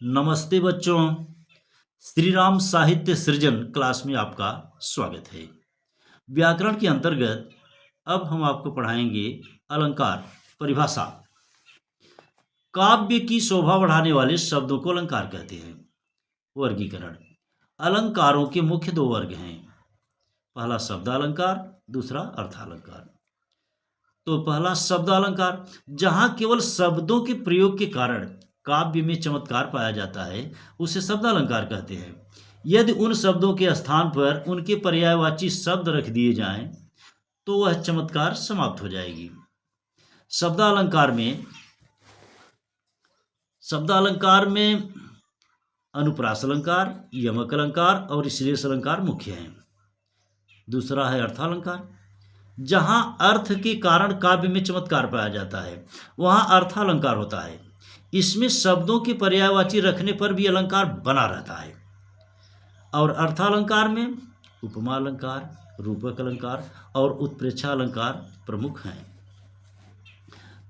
नमस्ते बच्चों। श्री राम साहित्य सृजन क्लास में आपका स्वागत है। व्याकरण के अंतर्गत अब हम आपको पढ़ाएंगे अलंकार परिभाषा। काव्य की शोभा बढ़ाने वाले शब्दों को अलंकार कहते हैं। वर्गीकरण। अलंकारों के मुख्य दो वर्ग हैं, पहला शब्दालंकार, दूसरा अर्थालंकार। तो पहला शब्दालंकार, जहां केवल शब्दों के प्रयोग के कारण काव्य में चमत्कार पाया जाता है, उसे शब्दालंकार कहते हैं। यदि उन शब्दों के स्थान पर उनके पर्यायवाची शब्द रख दिए जाएं, तो वह चमत्कार समाप्त हो जाएगी। शब्दालंकार में अनुप्रास अलंकार, यमक अलंकार और श्लेष अलंकार मुख्य हैं। दूसरा है अर्थालंकार, जहां अर्थ के कारण काव्य में चमत्कार पाया जाता है, वहां अर्थालंकार होता है। इसमें शब्दों के पर्यायवाची रखने पर भी अलंकार बना रहता है। और अर्थालंकार में उपमा अलंकार, रूपक अलंकार और उत्प्रेक्षा अलंकार प्रमुख हैं।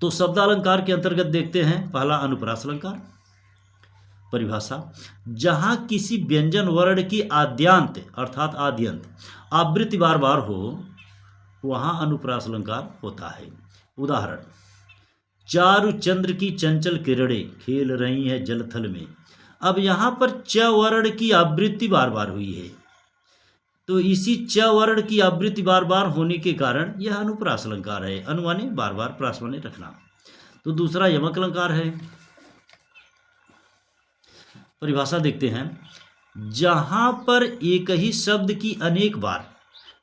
तो शब्दालंकार के अंतर्गत देखते हैं, पहला अनुप्रास अलंकार। परिभाषा, जहां किसी व्यंजन वर्ण की आद्यांत अर्थात आद्यंत आवृत्ति बार बार हो, वहां अनुप्रास अलंकार होता है। उदाहरण, चारु चंद्र की चंचल किरणें खेल रही हैं जलथल में। अब यहाँ पर च वर्ण की आवृत्ति बार बार हुई है, तो इसी च वर्ण की आवृत्ति बार बार होने के कारण यह अनुप्रास अलंकार है। अनु माने बार बार, प्रास माने रखना। तो दूसरा यमक अलंकार है। परिभाषा देखते हैं, जहां पर एक ही शब्द की अनेक बार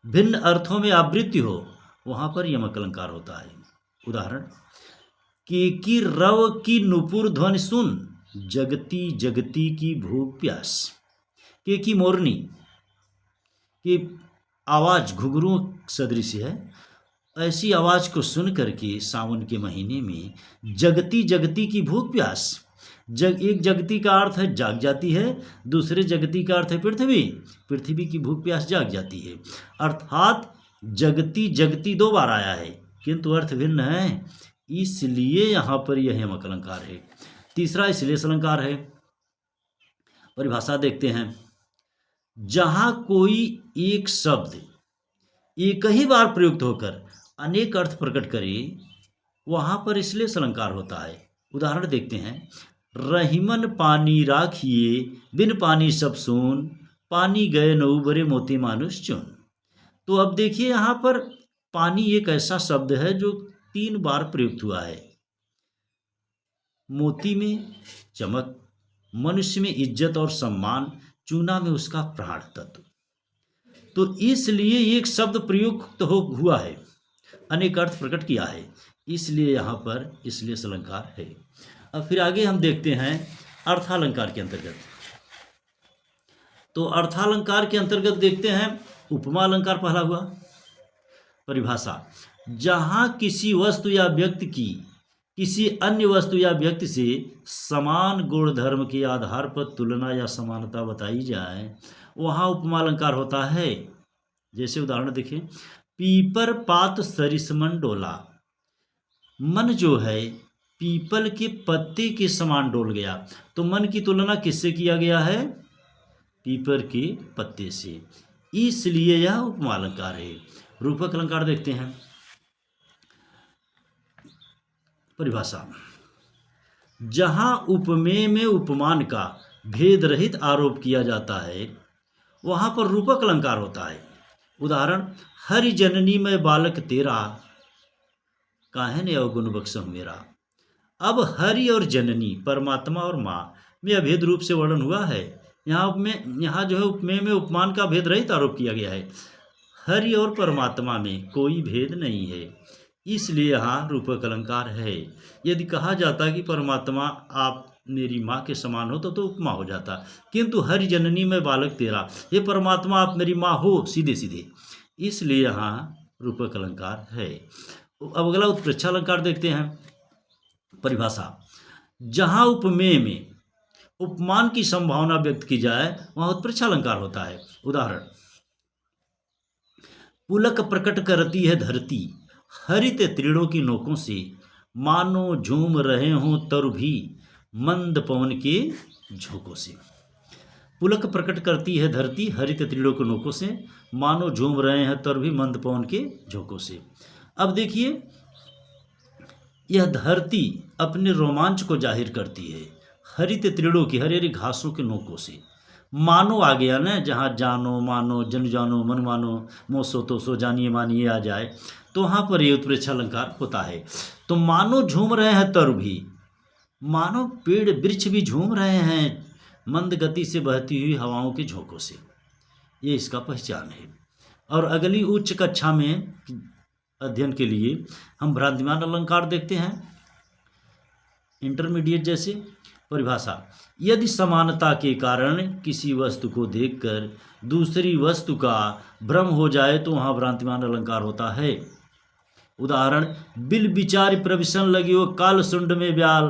भिन्न अर्थों में आवृत्ति हो, वहां पर यमक अलंकार होता है। उदाहरण, केकी रव की नुपुर ध्वनि सुन, जगती जगती की भूख प्यास। केकी मोरनी की आवाज घुघरू सदृश है। ऐसी आवाज को सुन करके सावन के महीने में जगती जगती की भूख प्यास, एक जगती का अर्थ है जाग जाती है, दूसरे जगती का अर्थ है पृथ्वी, पृथ्वी की भूख प्यास जाग जाती है। अर्थात जगती जगती दो बार आया है, किंतु अर्थ भिन्न है, इसलिए यहां पर यह यमक अलंकार है। तीसरा श्लेष अलंकार है। परिभाषा देखते हैं, जहां कोई एक शब्द एक ही बार प्रयुक्त होकर अनेक अर्थ प्रकट करे, वहां पर श्लेष अलंकार होता है। उदाहरण देखते हैं, रहीमन पानी राखिए, बिन पानी सब सोन, पानी गए नौ बरे मोती मानुष चुन। तो अब देखिए, यहां पर पानी एक ऐसा शब्द है जो 3 बार प्रयुक्त हुआ है। मोती में चमक, मनुष्य में इज्जत और सम्मान, चूना में उसका प्राण तत्व। तो इसलिए एक शब्द प्रयुक्त हुआ है, अनेक अर्थ प्रकट किया है, इसलिए यहाँ पर श्लेष अलंकार है। अब फिर आगे हम देखते हैं अर्थालंकार के अंतर्गत। तो अर्थालंकार के अंतर्गत देखते हैं, उपमा अलंकार पहला हुआ। परिभाषा, जहां किसी वस्तु या व्यक्ति की किसी अन्य वस्तु या व्यक्ति से समान गुण धर्म के आधार पर तुलना या समानता बताई जाए, वहां उपमा अलंकार होता है। जैसे उदाहरण देखें, पीपर पात सरिसमन डोला। मन जो है पीपल के पत्ते के समान डोल गया, तो मन की तुलना किससे किया गया है? पीपर के पत्ते से, इसलिए यह उपमा अलंकार है। रूपक अलंकार देखते हैं। परिभाषा, जहां उपमेय में उपमान का भेद रहित आरोप किया जाता है, वहां पर रूपक अलंकार होता है। उदाहरण, हरि जननी में बालक तेरा, काहे ने अवगुण बख्शहु मेरा। अब हरि और जननी, परमात्मा और माँ में अभेद रूप से वर्णन हुआ है। यहाँ जो है उपमेय में उपमान का भेद रहित आरोप किया गया है। हरि और परमात्मा में कोई भेद नहीं है, इसलिए यहाँ रूपक अलंकार है। यदि कहा जाता कि परमात्मा आप मेरी माँ के समान हो, तो उपमा हो जाता, किंतु हरि जननी में बालक तेरा, ये परमात्मा आप मेरी माँ हो सीधे सीधे, इसलिए यहाँ रूपक अलंकार है। अब अगला उत्प्रेक्षा अलंकार देखते हैं। परिभाषा, जहाँ उपमेय में उपमान की संभावना व्यक्त की जाए, वहाँ उत्प्रेक्षा अलंकार होता है। उदाहरण, पुलक प्रकट करती है धरती, हरित तृणों की नोकों से, मानो झूम रहे हों तरु भी मंद पवन के झोंकों से। पुलक प्रकट करती है धरती हरित त्रिलोक नोकों से, मानो झूम रहे हैं तर भी मंद पवन के झोंकों से। अब देखिए, यह धरती अपने रोमांच को जाहिर करती है हरित त्रिलोक की हरी हरी घासों के नोकों से। मानो आ गया ना, जहाँ जानो मानो जन जानो मन मानो मोसो तो सो जानिए मानिए आ जाए, तो वहाँ पर ये उत्प्रेक्षा अलंकार होता है। तो मानो झूम रहे हैं तर भी, मानो पेड़ वृक्ष भी झूम रहे हैं मंद गति से बहती हुई हवाओं के झोंकों से, ये इसका पहचान है। और अगली उच्च कक्षा में अध्ययन के लिए हम भ्रांतिमान अलंकार देखते हैं। इंटरमीडिएट जैसे परिभाषा, यदि समानता के कारण किसी वस्तु को देखकर दूसरी वस्तु का भ्रम हो जाए तो वहाँ भ्रांतिमान अलंकार होता है। उदाहरण, बिल बिचारी प्रविशन लगी वो काल सुंड में ब्याल,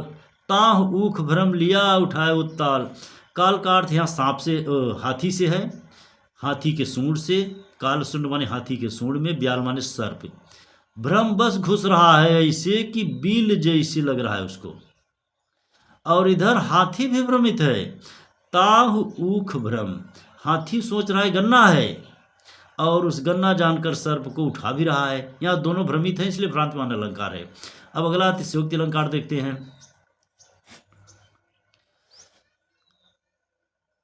ताह ऊख भ्रम लिया उठाए उत्ताल। काल का अर्थ यहाँ सांप से हाथी से है, हाथी के सूंड से। काल सुंड माने हाथी के सूंड में, ब्याल माने सर्प। भ्रम बस घुस रहा है ऐसे कि बिल जैसे लग रहा है उसको। और इधर हाथी भी भ्रमित है, ताह ऊख भ्रम, हाथी सोच रहा है गन्ना है और उस गन्ना जानकर सर्प को उठा भी रहा है। यहाँ दोनों भ्रमित हैं, इसलिए भ्रांतिमान अलंकार है। अब अगला अतिशयोक्ति अलंकार देखते हैं।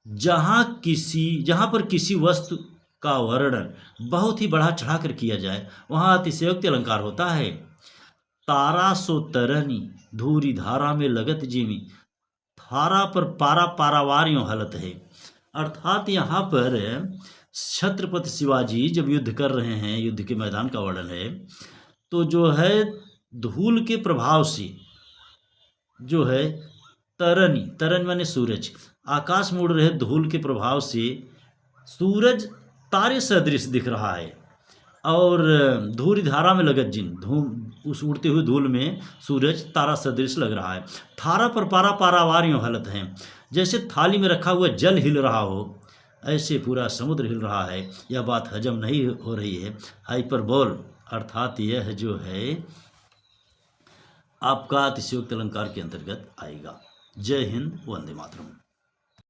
जहाँ पर किसी वस्तु का वर्णन बहुत ही बढ़ा चढ़ाकर किया जाए वहाँ अतिशयोक्ति अलंकार होता है। तारा सो तरनी धूरी धारा में लगत जिमी, थारा पर पारा पारावार यूँ हलत है। अर्थात यहाँ पर छत्रपति शिवाजी जब युद्ध कर रहे हैं, युद्ध के मैदान का वर्णन है, तो जो है धूल के प्रभाव से जो है तरनी, तरन माने सूरज, आकाश में उड़ रहे धूल के प्रभाव से सूरज तारे सदृश दिख रहा है। और धूरी धारा में लगत जिन, उस उड़ते हुए धूल में सूरज तारा सदृश लग रहा है। थारा पर पारा पारावार यूँ हलत हैं, जैसे थाली में रखा हुआ जल हिल रहा हो ऐसे पूरा समुद्र हिल रहा है। यह बात हजम नहीं हो रही है। हाइपरबोल अर्थात यह जो है आपका अतिशयोक्ति अलंकार के अंतर्गत आएगा। जय हिंद, वंदे मातरम।